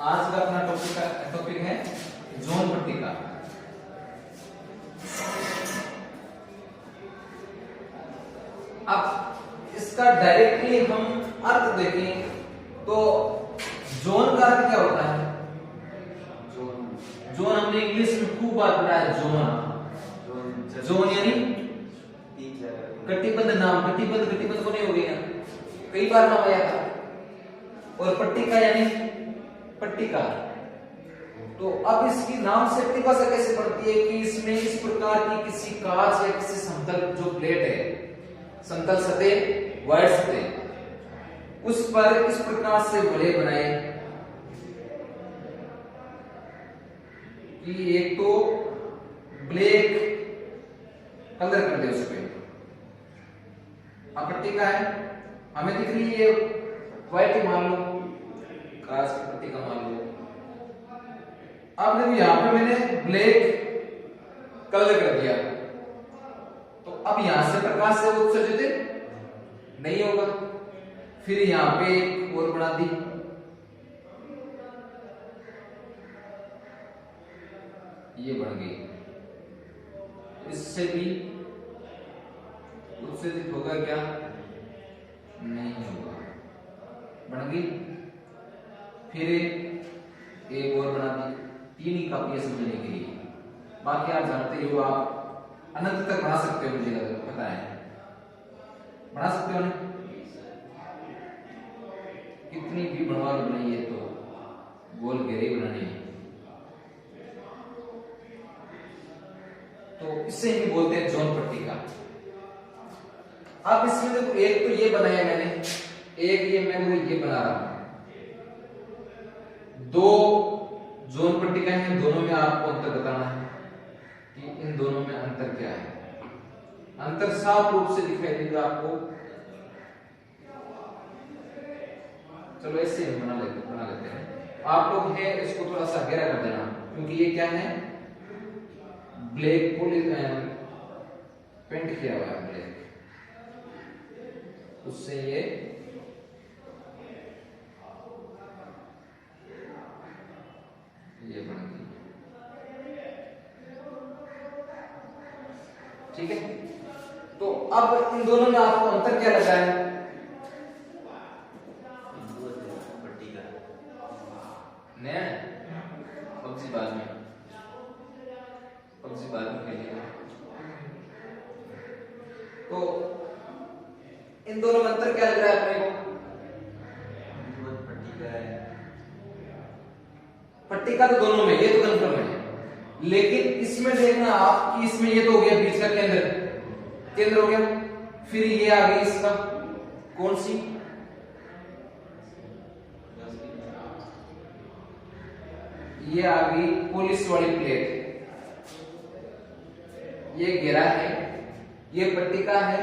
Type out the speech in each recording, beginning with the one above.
आज का अपना टॉपिक है जोन पट्टिका। अब इसका डायरेक्टली हम अर्थ देखें तो जोन का अर्थ क्या होता है? जोन हमने इंग्लिश में खूब बार पढ़ा है। जोन यानी कटिबद्ध नाम। कटिबद्ध को नहीं हो गया, कई बार नाम आया था। और पट्टिका यानी पट्टिका। तो अब इसकी नाम से पट्टिका से कैसे पड़ती है कि इसमें इस प्रकार की किसी कांच या किसी समतल जो प्लेट है, समतल सतह, वाइड सतह, उस पर इस प्रकार से बड़े बनाए कि एक तो ब्लैक कलर कर दे उस पे। अब पट्टिका है, हमें दिख रही है व्हाइट मान लो, कांच की पट्टिका मान लो। अब देखो यहां पे मैंने ब्लैक कलर कर दिया, तो अब यहां से प्रकाश से उत्सर्जित नहीं होगा। फिर यहां पे एक और बना दी, ये बन गई, इससे भी उत्सर्जित होगा क्या? नहीं होगा, बन गई। फिर एक और बना दी। तीन ही काफी है समझने के लिए, बाकी आप जानते हो, आप अनंत तक बढ़ा सकते हो, मुझे पता है बढ़ा सकते हो ना, कितनी भी बनवा लो नहीं है तो गोल घेरे बनानी है। तो इससे ही बोलते हैं जोन पट्टिका। अब इसमें देखो एक तो ये बनाया मैंने, एक ये मैं ये बना रहा हूं। दो जोन पट्टिका है, दोनों में आपको अंतर बताना है कि इन दोनों में अंतर क्या है। अंतर साफ रूप से दिखाई देगा आपको। चलो ऐसे ही बना लेते हैं। आप लोग है इसको थोड़ा सा गहरा कर देना, क्योंकि ये क्या है, ब्लैक पेंट किया हुआ है ब्लैक, उससे ये बन गई। ठीक है, तो अब इन दोनों में आपको अंतर क्या लगा है? बाद में खेलेंगे। तो इन दोनों में अंतर क्या लग रहा है अपने को? पट्टिका तो दोनों में, ये तो कंफर्म है, लेकिन इसमें देखना आप कि इसमें ये तो हो गया बीच का केंद्र हो गया। फिर ये आ गई इसका कौन सी, ये आ गई पॉलिश वाली प्लेट। ये घेरा है, ये पट्टिका है,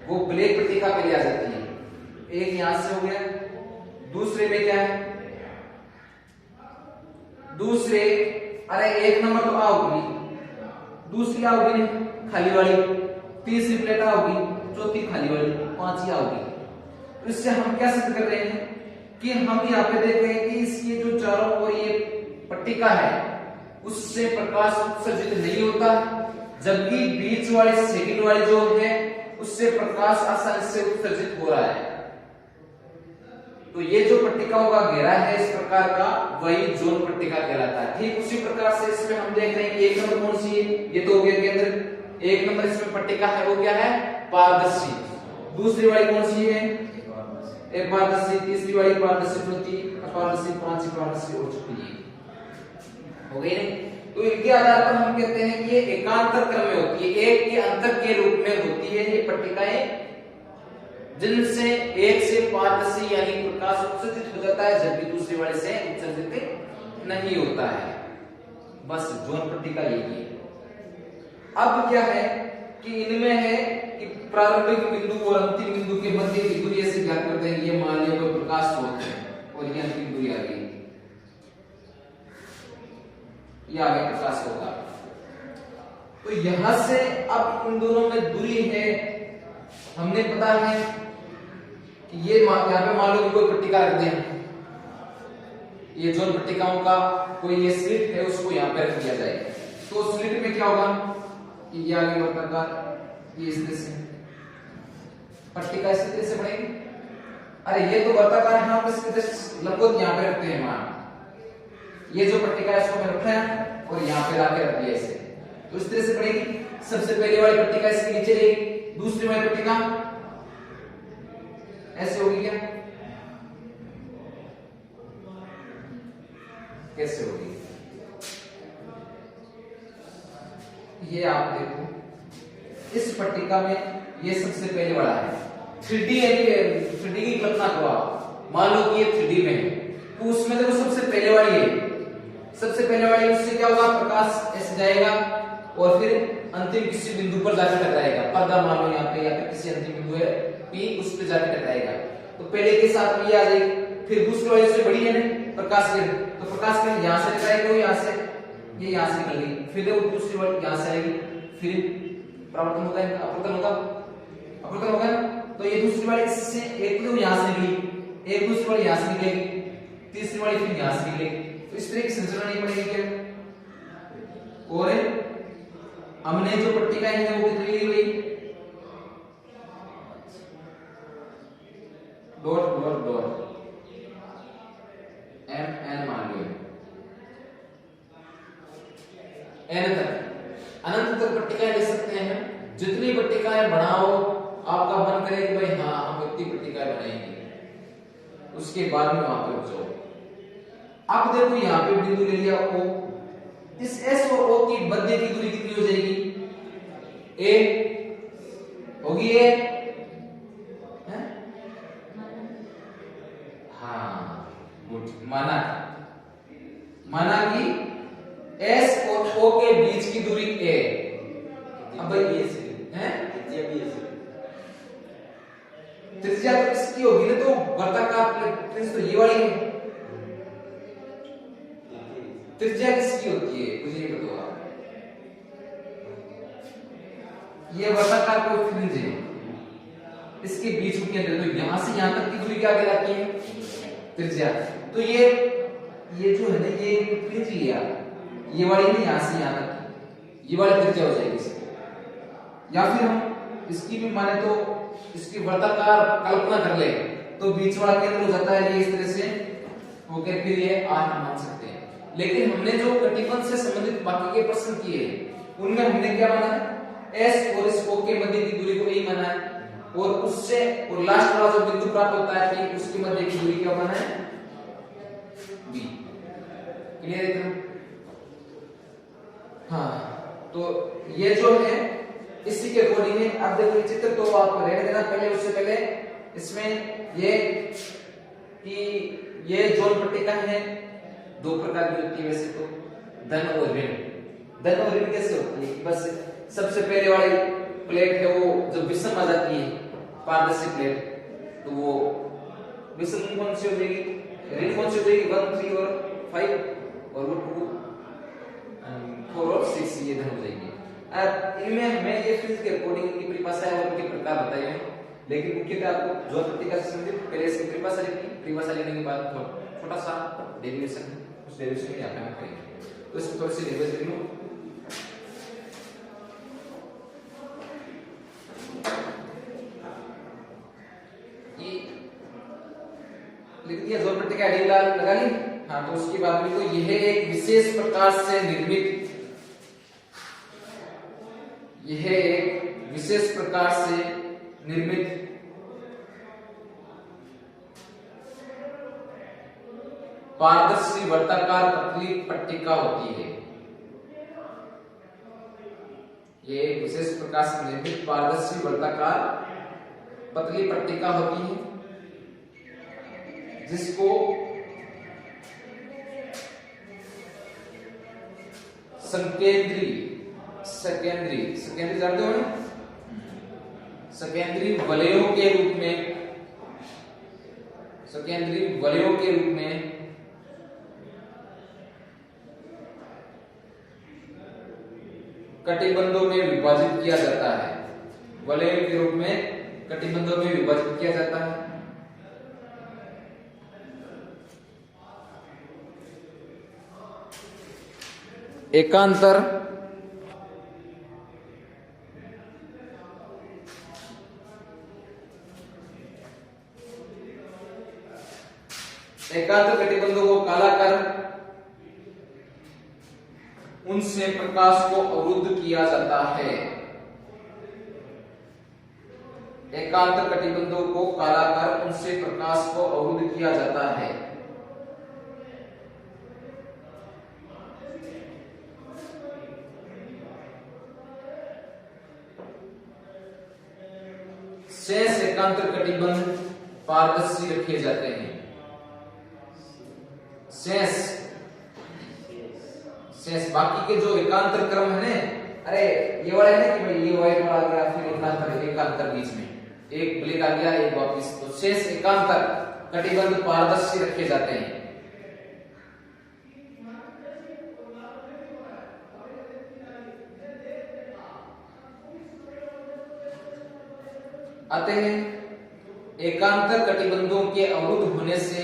वो ब्लैक पट्टिका पे ले आ जाती है। एक यहां से हो गया, दूसरे में क्या है, दूसरे, अरे एक नंबर तो आओगी, दूसरी आओगी नहीं खाली वाली, तीसरी प्लेट आओगी, चौथी खाली वाली, पांचवी आओगी। तो इससे हम क्या सिद्ध कर रहे हैं कि हम यहाँ पे देख रहे हैं कि इसकी जो चारों ओर ये पट्टिका है उससे प्रकाश उत्सर्जित नहीं होता, जबकि बीच वाली सेकंड वाली जो है उससे प्रकाश आसानी से उत्सर्जित हो रहा है। तो ये जो पट्टिकाओं का घेरा है इस प्रकार का, वही जोन पट्टिका कहलाता है। ठीक उसी प्रकार से इसमें हम देख रहे हैं एक नंबर कौन सी है, ये तो हो गया केंद्र। एक नंबर इसमें पट्टिका है वो क्या है, पारदर्शी। दूसरी वाली कौन सी है, एक पारदर्शी, तीसरी वाली पारदर्शी, चौथी अपारदर्शी, पांचवी पारदर्शी हो चुकी है, हो गई नहीं। तो इनके आधार पर हम कहते हैं कि ये एकांतर क्रम में होती है, एक के अंतर के रूप में होती है ये पट्टिकाएं, जिनसे एक से पारदर्शी यानी प्रकाश उत्सर्जित हो जाता है, जबकि दूसरी वाले से उत्सर्जित नहीं होता है। बस जोन पट्टिका यही है। अब क्या है कि इनमें है कि प्रारंभिक बिंदु और अंतिम बिंदु के मध्य की दूरी ऐसे ज्ञात करते हैं। ये मान लिया कोई प्रकाश स्रोत है और ये अंतिम दूरी आ गई, ये आगे प्रकाश होगा। तो यहां से अब इन दोनों में दूरी है, हमने पता है कि ये यहां पे मान लो कोई पट्टिका रख दें, ये जोन पट्टिकाओं का कोई ये स्लिट है उसको यहाँ पे रख दिया जाए। तो स्लिट में क्या होगा कि ये आगे वर्ताकार ये इस तरह से पट्टिका इस तरह से बनेगी। अरे ये तो वर्ताकार है, हम इसके लंबवत यहाँ पे रखते हैं। मान ये जो पट्टिका है इसको मैं रखा है और यहाँ पे लाके रख दिया इसे, तो इस तरह से बनेगी। सबसे पहले वाली पट्टिका इसके नीचे रहेगी, दूसरी वाली पट्टिका ऐसे होगी क्या, कैसे होगी ये आप देखो। इस पट्टिका में ये सबसे पहले वाला है 3D की कल्पना करो आप, मान लो कि ये 3D में है तो उसमें देखो सबसे पहले वाली है, सबसे पहले वाली उससे क्या होगा, प्रकाश ऐसे जाएगा और फिर अंतिम किसी बिंदु पर जाकर टकराएगा। पर्दा मान लो यहाँ पे या फिर किसी अंतिम बिंदु है P उस पे जाकर टकराएगा। तो पहले के साथ में ये आ जाएगी, फिर दूसरी वाली से बड़ी है ना प्रकाश किरण, तो प्रकाश किरण यहाँ से टकराएगी, यहाँ से ये यहाँ से निकल गई, फिर वो दूसरी वाली यहाँ से आएगी, फिर परावर्तन होगा, अपवर्तन होगा, अपवर्तन होगा। तो ये दूसरी वाली इससे एक तो यहाँ से निकली, एक दूसरी वाली यहाँ से निकलेगी, तीसरी वाली फिर यहाँ से निकलेगी। तो इस तरह की संरचना नहीं पड़ेगी क्या। और हमने जो पट्टिकाएं हैं वो कितनी ली हुई, डॉट डॉट डॉट एन मान लो एन तक, अनंत तक पट्टिकाएं ले सकते हैं। जितनी पट्टिकाएं बढ़ाओ आपका मन करे कि भाई हाँ हम इतनी पट्टिकाएं बनाएंगे, उसके बाद में वहां पर रुक जाओ। अब देखो यहाँ पे बिंदु ले लिया O, इस S और O की मध्य की दूरी कितनी हो जाएगी, A होगी A, हाँ गुड, माना कि S और O के बीच की दूरी A। अब भाई ये है त्रिज्या तो इसकी होगी ना, तो वर्ताकार प्लेट तो ये वाली है, त्रिज्या किसकी होती है मुझे ये बताओ आप। ये वर्ताकार कोई फ्रिंज है, इसके बीच में केंद्र, तो यहां से यहां तक की दूरी क्या कहलाती है, त्रिज्या। तो ये जो है ना ये फ्रिंज ही है, ये वाली नहीं, यहां से यहां तक ये वाली त्रिज्या हो जाएगी इसकी। या फिर हम इसकी भी माने तो इसकी वर्ताकार कल्पना कर ले तो बीच वाला केंद्र हो जाता है ये इस तरह से ओके, फिर ये R हम मान सकते हैं। लेकिन हमने जो कटिबंध से संबंधित बाकी के प्रश्न किए उनमें हमने क्या माना है, S और इस O के मध्य की दूरी को A माना है, और उससे और लास्ट वाला जो बिंदु प्राप्त होता है P उसके मध्य की दूरी क्या माना है, B। क्लियर है? हाँ, तो ये जो है इसी के अकॉर्डिंग है। अब देखो ये चित्र तो आप रहने देना, पहले उससे पहले इसमें ये कि ये जोन पट्टिका है दो प्रकार की होती है वैसे तो, धन और ऋण। धन और ऋण कैसे होती है, बस सबसे पहले वाली प्लेट है वो जब विषम आ जाती है पारदर्शी प्लेट, तो वो विषम कौन सी हो जाएगी, ऋण कौन सी हो जाएगी, 1 3 और 5 और वो 2 4 और 6 ये धन हो जाएगी। अब इनमें हमें ये फिजिक्स के अकॉर्डिंग की परिभाषा है और उनके प्रकार बताए हैं, लेकिन मुख्यतः आपको जोन पट्टिका से संबंधित पहले इसकी परिभाषा लिखनी, परिभाषा लिखने के बाद छोटा सा डेरिवेशन, उस डेरिवेशन में यहाँ पे हम करेंगे। तो इसको थोड़ी सी रिवाइज कर लो। ये लिख दिया जोन पट्टिका आइडिया लगा ली। हाँ, तो उसके बाद में तो यह एक विशेष प्रकार से निर्मित, यह एक विशेष प्रकार से निर्मित पारदर्शी वर्ताकार पतली पट्टिका होती है। यह एक विशेष प्रकार से निर्मित पारदर्शी वर्ताकार पतली पट्टिका होती है जिसको संकेंद्री जानते हो ना, संकेंद्री वलयों के रूप में कटिबंधों में विभाजित किया जाता है, वलयों के रूप में कटिबंधों में विभाजित किया जाता है। एकांतर एकांतर कटिबंधों को काला कर उनसे प्रकाश को अवरुद्ध किया जाता है। एकांतर कटिबंधों को काला कर उनसे प्रकाश को अवरुद्ध किया जाता है। शेष एकांतर कटिबंध पारदर्शी रखे जाते हैं। शेष बाकी के जो एकांतर क्रम है ना, अरे ये वाला है ना कि भाई ये व्हाइट वाला आ गया, फिर एकांतर बीच में एक ब्लैक आ गया, एक वापिस, तो शेष एकांतर कटिबंध पारदर्शी रखे जाते हैं। अतः एकांतर कटिबंधों के अवरुद्ध होने से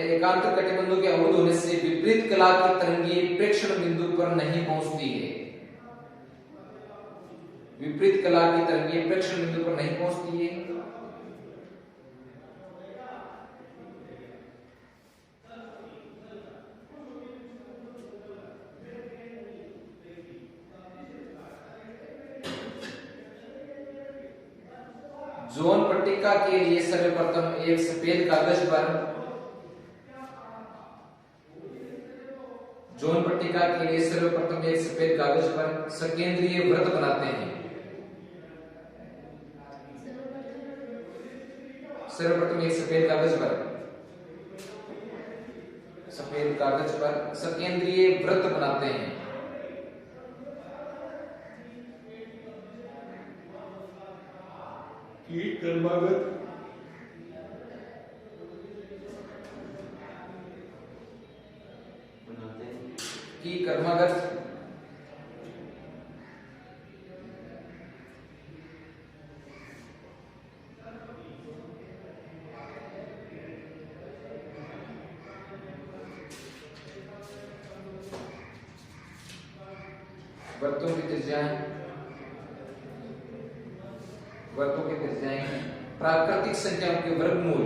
एकांतर कटिबंधों के अवरुद्ध होने से विपरीत कला की तरंगें प्रेक्षण बिंदु पर नहीं पहुंचती है। विपरीत कला की तरंगें प्रेक्षण बिंदु पर नहीं पहुंचती है। जोन पट्टिका के लिए सर्वप्रथम एक सफेद कागज पर जोन पट्टिका के लिए सर्वप्रथम एक सफेद कागज पर सकेंद्रीय वृत्त बनाते हैं। सर्वप्रथम एक सफेद कागज पर सकेंद्रीय वृत्त बनाते हैं। क्रमागत की क्रमागत वृत्तों की त्रिज्याएं प्राकृतिक संख्याओं के वर्गमूल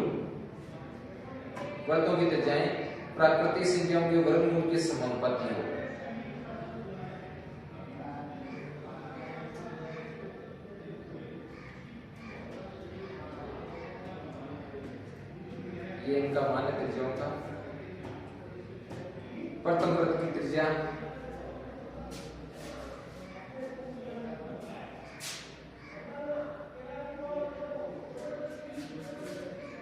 वृत्तों की त्रिज्याएं प्राकृतिक संख्याओं के वर्गमूल के समानुपाती हो। ये इनका मान्य त्रिज्याओं का प्रथम वृत्त की त्रिज्या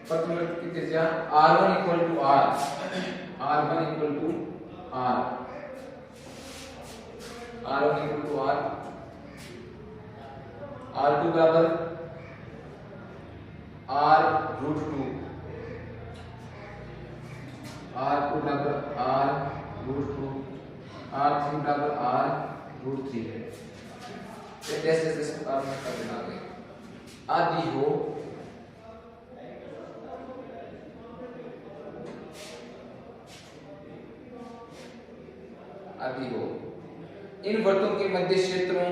प्रथम वृत्त की त्रिज्या r1 equal to r, r1 equal to r, r1 equal to r, r2 बराबर r रूट 2, r2 बराबर r रूट 2, r3 बराबर r रूट 3 है। जैसे इस प्रकार में कर देना आगे आदि हो आदि हो। इन वृत्तों के मध्य क्षेत्रों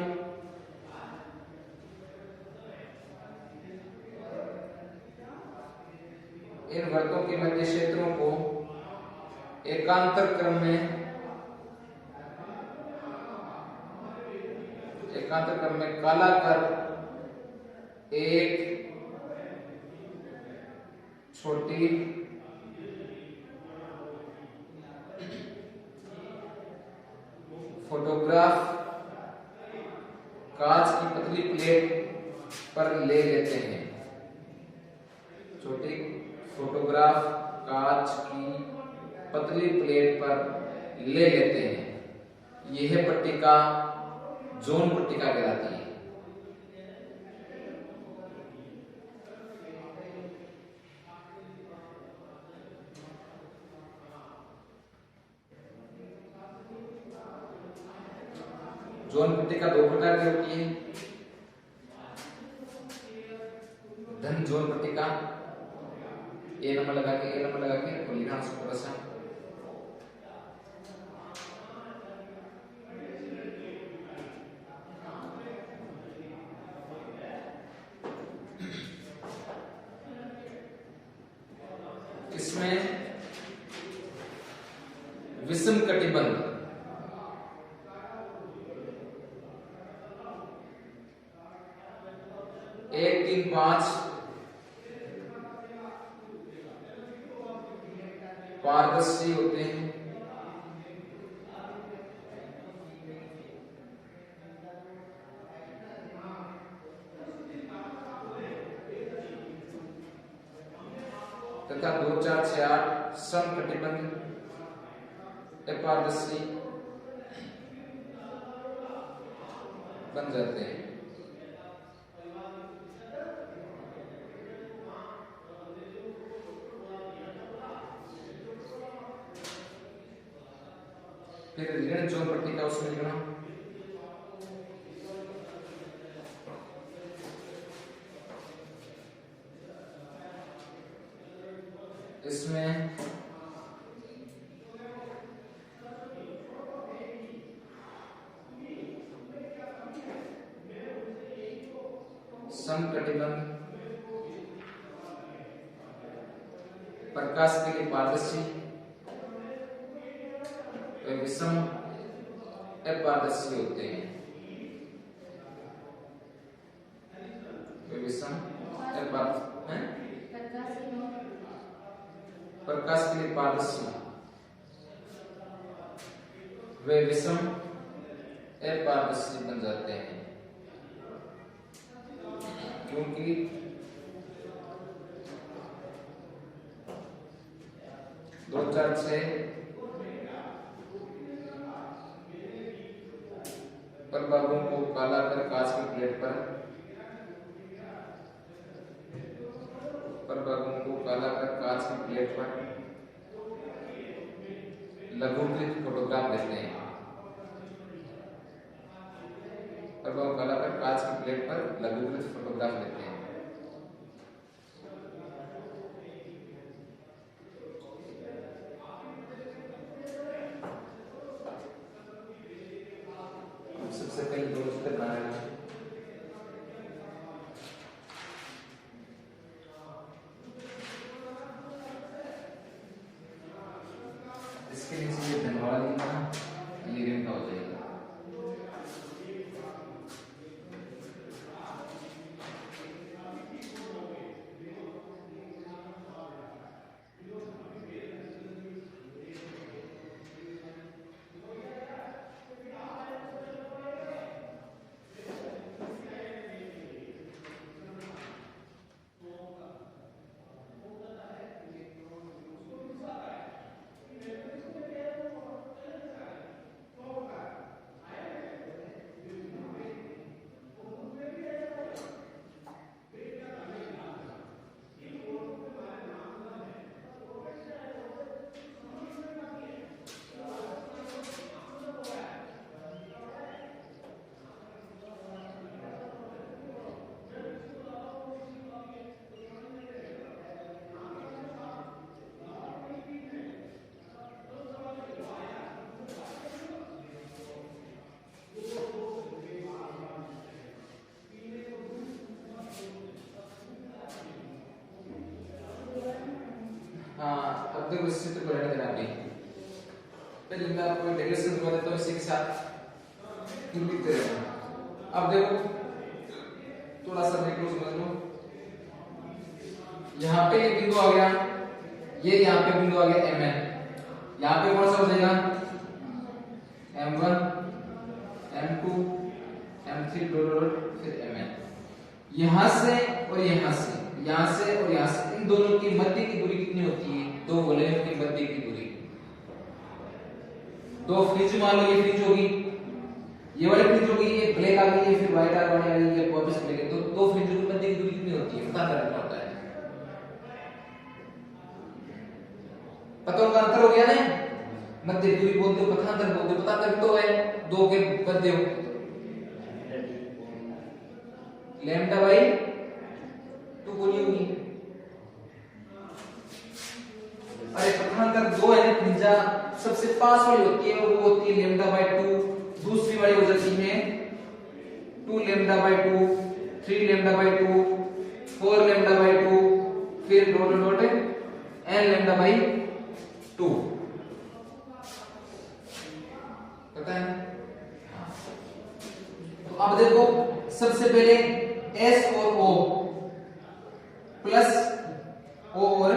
को एकांतर क्रम में काला कर एक छोटी फोटोग्राफ कांच की पतली प्लेट पर ले लेते हैं। छोटी फोटोग्राफ कांच की पतली प्लेट पर ले लेते हैं। यह पट्टिका जोन पट्टिका कहलाती है। जोन पट्टिका दो प्रकार की होती है, धन जोन पट्टिका, ए नंबर लगा के और लिखना उसको थोड़ा सा। इसमें विषम कटिबंध 1, 3, 5 पारदर्शी होते हैं, तथा 2, 4, 6, 8 समकटिबंध अपारदर्शी बन जाते हैं। फिर ऋण जोन पट्टिका उसमें लिखना, इसमें समकटिबंध प्रकाश के लिए पारदर्शी, विषम अपारदर्शी होते हैं, विषम प्रकाश के लिए पारदर्शी, वे विषम अपारदर्शी बन जाते हैं, क्योंकि दो चार छह प्रभागों को काला कर कांच की प्लेट पर, प्रभागों को काला कर कांच की प्लेट पर लघुकृत फोटोग्राफ लेते हैं, प्रभाग काला कर कांच की प्लेट पर लघुकृत फोटोग्राफ लेते हैं। सबसे पहले दो चित्र बनाना है, इसके नीचे ये धन वाला लिखना, ये ऋण का हो जाएगा। हाँ, अब देखो इस चित्र को रहने देना अभी। पहले मैं आपको डेरिवेशन बता देता हूँ, इसी के साथ लिखते रहना। अब देखो थोड़ा सा देख लो, समझ लो। यहाँ पे ये बिंदु आ गया, ये यहाँ पे बिंदु आ गया MN। यहाँ पे कौन सा हो जाएगा M1, M2, M3 फिर MN। यहाँ से और यहाँ से, यहाँ से और यहाँ से, इन दोनों की मध्य की दूरी कितनी होती है? दो वलयों की मध्य की दूरी। दो फ्रिंज मान लो, ये फ्रिंज होगी, ये वाली फ्रिंज होगी, ये ब्लैक आ गई, ये फिर व्हाइट आ गई, ये वापस ब्लैक है। तो दो फ्रिंजों की मध्य की दूरी कितनी होती है? पता करना होता है। पता उनका अंतर हो गया ना, मध्य दूरी बोलते हो, पथांतर बोलते हो। पथांतर तो है दो के मध्य लैम्डा बाई 2 बोली होगी। अरे पठानकर 2 है ना त्रिज्या, सबसे पास वाली होती है वो होती है लैम्डा बाई 2, दूसरी वाली हो जाती है 2 lambda by 2, 3 lambda by 2, 4 lambda by 2, फिर dot dot n lambda by 2। पता है? तो अब देखो सबसे पहले S और O प्लस O और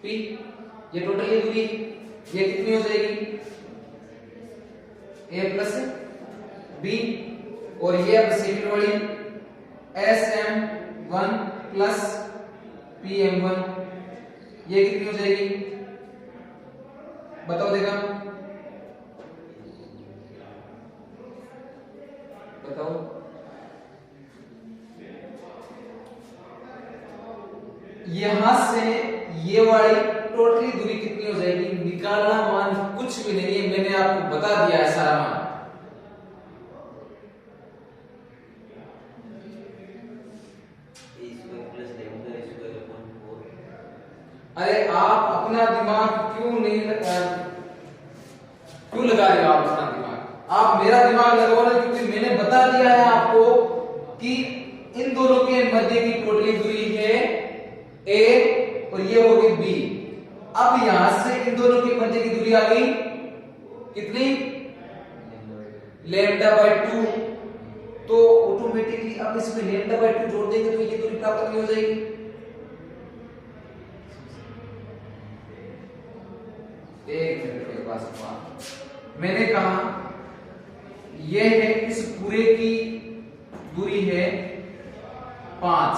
P, ये टोटल ये दूरी, ये कितनी हो जाएगी? A प्लस B, और ये अब सेकंड वाली SM1 प्लस PM1, ये कितनी हो जाएगी? बताओ देखा, बताओ। यहां से ये वाली टोटली दूरी कितनी हो जाएगी? निकालना मान कुछ भी नहीं है, मैंने आपको बता दिया है सारा मान। अरे आप अपना दिमाग क्यों लगा रहे हो? आप अपना दिमाग, आप मेरा दिमाग लगाओ ना, क्योंकि मैंने बता दिया है आपको कि इन दोनों के मध्य की टोटली दूरी है A और ये होगी B। अब यहां से इन दोनों के मध्य की दूरी आ गई कितनी? Lambda by 2। तो ऑटोमेटिकली अब इसमें लैम्डा बाई 2 जोड़ देंगे तो ये दूरी प्राप्त करनी हो जाएगी। एक मिनट के पास मैंने कहा ये है, इस पूरे की दूरी है 5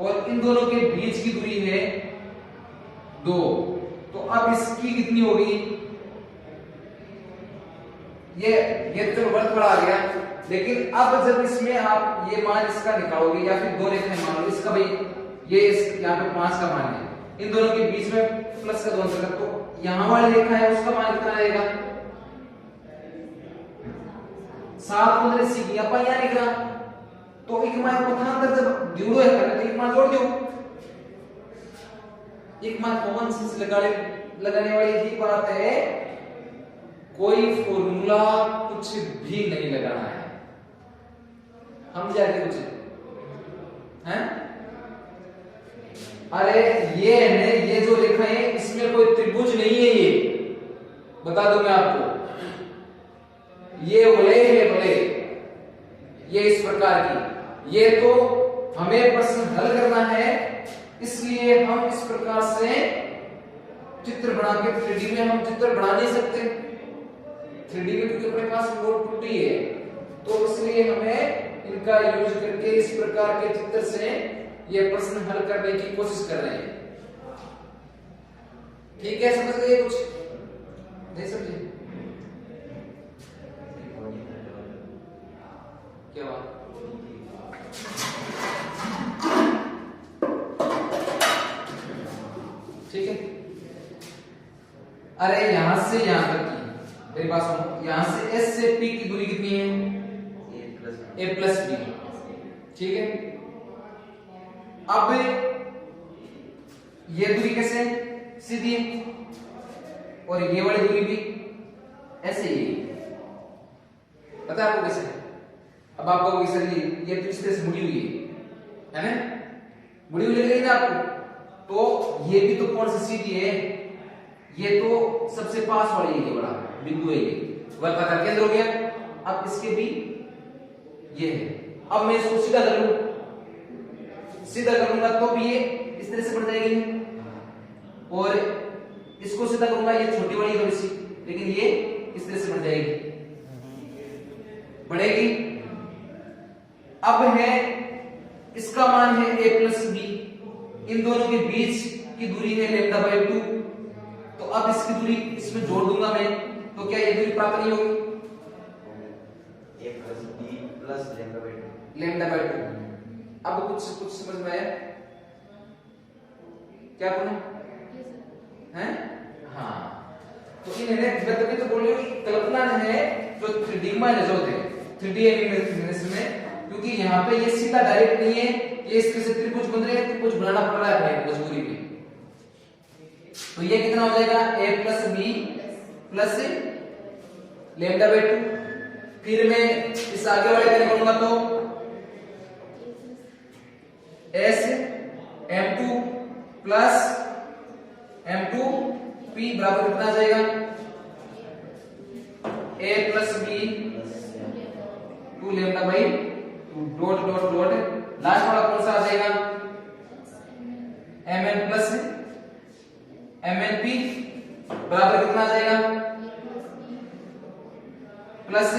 और इन दोनों के बीच की दूरी है 2। तो अब इसकी कितनी होगी? ये तो वर्ग पड़ा आ गया, लेकिन अब जब इसमें आप ये मान इसका निकालोगे या फिर 2 रेखाएं मान लो, इसका भाई ये यहाँ पे 5 का मान है, इन दोनों के बीच में प्लस का 2 अंतर, तो यहां वाली रेखा है उसका मान कितना आएगा? 7 15 सी की अपन यहां निकला, तो एक मान पठानकर जब जोड़ो है तो एक मान जोड़ दो। एक मान कॉमन सेंस लगाने वाली ही बात है, कोई फॉर्मूला कुछ भी नहीं लगाना है, हम जाके कुछ हैं। अरे ये है, ये जो रेखा है इसमें कोई त्रिभुज नहीं है, ये बता दूं मैं आपको, ये वलय है, वलय ये इस प्रकार की। ये तो हमें प्रश्न हल करना है, इसलिए हम इस प्रकार से चित्र बना के 3D में हम चित्र बना नहीं सकते 3D में, क्योंकि अपने पास नोट टूटी है, तो इसलिए हमें इनका यूज करके इस प्रकार के चित्र से ये प्रश्न हल करने की कोशिश कर रहे हैं। ठीक है, समझ गए? कुछ नहीं समझे? क्या बात? ठीक है। अरे यहां से यहां तक की मेरी बात सुनो, यहां से S से P की दूरी कितनी है? A plus B। ठीक है, अब ये दूरी कैसे सीधी है और ये वाली दूरी भी ऐसे ही पता है आपको कैसे? अब आप कहोगे सर ये तो इस तरह से मुड़ी हुई है ना, मुड़ी हुई लग रही है ना आपको, तो ये भी तो कौन सी सीधी है? ये तो सबसे पास वाली है, ये बड़ा बिंदु है, ये वर्ग का केंद्र हो गया। अब इसके भी ये है, अब मैं इसको सीधा कर लूं, सीधा करूंगा तो भी ये इस तरह से बढ़ जाएगी, और इसको सीधा करूंगा ये छोटी वाली थोड़ी सी, लेकिन ये इस तरह से बढ़ जाएगी, बढ़ेगी। अब है इसका मान है a प्लस बी, इन दोनों के बीच की दूरी है लैम्डा बाई 2, तो अब इसकी दूरी इसमें जोड़ दूंगा मैं, तो क्या ये दूरी प्राप्त नहीं होगी? a plus b plus lambda by 2। अब कुछ समझ में आया? क्या बोलूं? हैं? हाँ, तो इन्हें मैं तभी तो बोल रही हूं कि कल्पना है जो 3D में जो होते हैं 3D एनिमेशन में क्योंकि यहाँ पे ये सीधा डायरेक्ट नहीं है, ये इसके से त्रिभुज बन रहे हैं, त्रिभुज बनाना पड़ रहा है मजबूरी में। तो ये कितना हो जाएगा a plus B plus lambda by 2। फिर मैं इस आगे वाले का निकालूंगा तो s m2 plus m2 p बराबर कितना आ जाएगा a plus B 2 lambda by 2 dot dot dot last वाला कौन सा आ जाएगा mn प्लस mnp बराबर कितना आ जाएगा प्लस n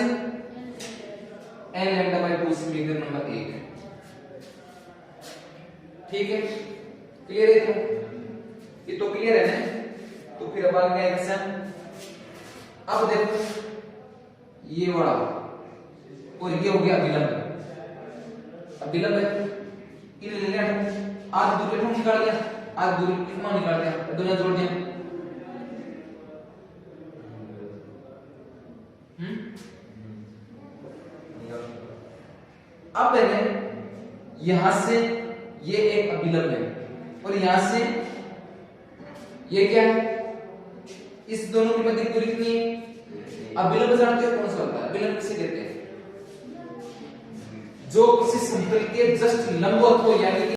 लैम्डा बाई 2 समीकरण नंबर 1। ठीक है, क्लियर है? ये तो क्लियर है ना? तो फिर अब आगे क्या क्वेश्चन। अब देखो ये वाला और ये हो गया विलंब। अब विलंब है इन ले लिया, आध दूर लेटर निकाल दिया, आध दूर कितना निकाल दिया, दोनों जोड़ दिया। अब मैंने यहां से ये एक अभिलंब है और यहां से ये क्या है, इस दोनों की मध्य दूरी कितनी है? अभिलंब जानते हो कौन सा होता है? अभिलंब किसे कहते हैं? जो किसी समतल के जस्ट लंबवत हो, यानी